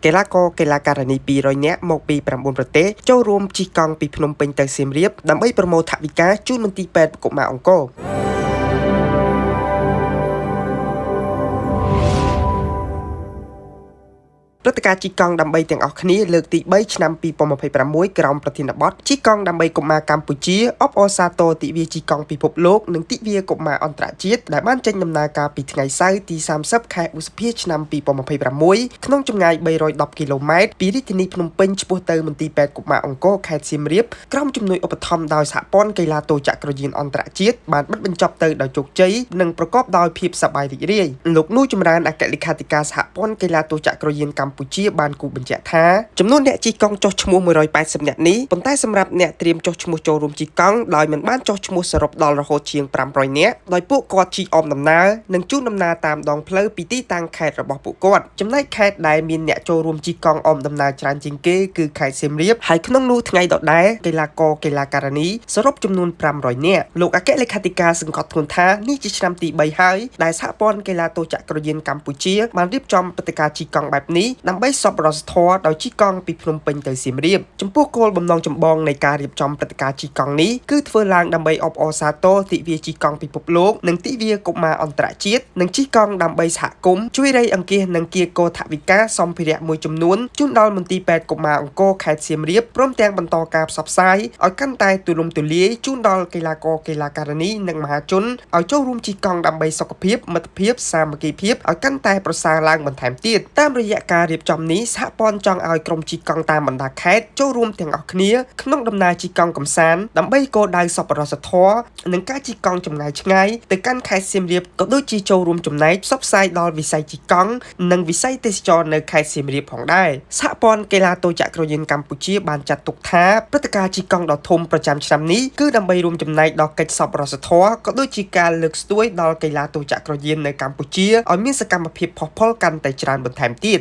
កីឡាករកីឡាការិនី200នាក់មកពី9ប្រទេសចូលរួមជិះកង់ពីភ្នំពេញទៅសៀមរាបដើម្បីប្រមូលថវិកាជូនមន្ទីរពេទ្យកុមារអង្គរព្រឹត្តិការណ៍ជិះកង់ដើម្បីទាំងអស់គ្នាលើកទី3ឆ្នាំ2026ក្រោមប្រធានបទជិះកង់ដើម្បីកុមារកម្ពុជាអបអរសាទរទិវាជិះកង់ពិភពលោកនិងទិវាកុមារអន្តរជាតិដែលបានចេញដំណើរការពីថ្ងៃសៅរ៍ទី30ខែឧសភាឆ្នាំ2026ក្នុងចម្ងាយ310គីឡូម៉ែត្រពីរាជធានីភ្នំពេញឆ្ពោះទៅមន្ទីរពេទ្យកុមារអង្គរខេត្តសៀមរាបក្រុមជំនួយឧបត្ថម្ភដោយសហព័ន្ធកីឡាទោចក្រយានអន្តរជាតិបានបិទបញ្ចប់ទៅដោយជោគជ័យនិងប្រកបដោយភាពសប្បាយរីករាយលោកនូចម្រើនអគ្គលេខាធិការសហព័ន្ធកីឡាទោចក្រយានកម្ពុជាបានគូបញ្ជាក់ថាចំនួនអ្នកជិះកង់ចុះឈ្មោះ180នាក់នេះប៉ុន្តែសម្រាប់អ្នកត្រៀមចុះឈ្មោះចូលរួមជិះកង់ដោយមិនបានចុះឈ្មោះសរុបដល់រហូតជាង500នាក់ដោយពួកគាត់ជិះអមដំណើរនិងជូនដំណើរតាមដងផ្លូវពីទីតាំងខេត្តរបស់ពួកគាត់ចំណែកខេត្តដែលមានអ្នកចូលរួមជិះកង់អមដំណើរច្រើនជាងគេគឺខេត្តសៀមរាបហើយក្នុងនោះថ្ងៃដដែលកីឡាករកីឡាការិនីសរុបចំនួន500នាក់លោកអគ្គលេខាធិការសង្កត់ធ្ងន់ថានេះជាឆ្នាំទី3ហើយដែលសហព័ន្ធកីឡាទោចក្រយានកម្ពុជាបានរៀបចំព្រឹត្តិការណ៍ជិះកង់បែបនេះដើម្បីសប្បុរសធម៌ដោយជិះកង់ពីភ្នំពេញទៅសៀមរាបចំពោះគោលបំណងចម្បងនៃការរៀបចំព្រឹត្តិការណ៍ជិះកង់នេះគឺធ្វើឡើងដើម្បីអបអរសាទរទិវាជិះកង់ពិភពលោកនិងទិវាកុមារអន្តរជាតិនិងជិះកង់ដើម្បីសហគមន៍ជួយរៃអង្គាសនិងគៀកោថវិកាសម្ភារៈមួយចំនួនជូនដល់មន្ទីរពេទ្យកុមារអង្គរខេត្តសៀមរាបព្រមទាំងបន្តការផ្សព្វផ្សាយឲ្យកាន់តែទូលំទូលាយជូនដល់កីឡាករកីឡាការិនីនិងមហាជនឲ្យចូលរួមជិះកង់ដើម្បីសុខភាពមិត្តភាពសាមគ្គីភាពឲ្យកាន់តែប្រសើរឡើងបន្ថែមទៀតតាមរយៈការរៀបចំនេះសហព័ន្ធចង់ឲ្យក្រុមជិះកង់តាមបណ្ដាខេត្តចូលរួមទាំងអស់គ្នាក្នុងដំណើរជិះកង់កម្សាន្តដើម្បីគោលដៅសប្បុរសធម៌និងការជិះកង់ចម្ងាយឆ្ងាយទៅកាន់ខេត្តសៀមរាបក៏ដូចជាចូលរួមចំណែកផ្សព្វផ្សាយដល់វិស័យជិះកង់និងវិស័យទេសចរណ៍នៅខេត្តសៀមរាបផងដែរសហព័ន្ធកីឡាទោចក្រយានកម្ពុជាបានចាត់ទុកថាព្រឹត្តិការណ៍ជិះកង់ដ៏ធំប្រចាំឆ្នាំនេះគឺដើម្បីរួមចំណែកដល់កិច្ចសប្បុរសធម៌ក៏ដូចជាការលើកស្ទួយដល់កីឡាទោចក្រយាននៅកម្ពុជាឲ្យមានសកម្មភាពផុសផុលកាន់តែច្រើនបន្ថែមទៀត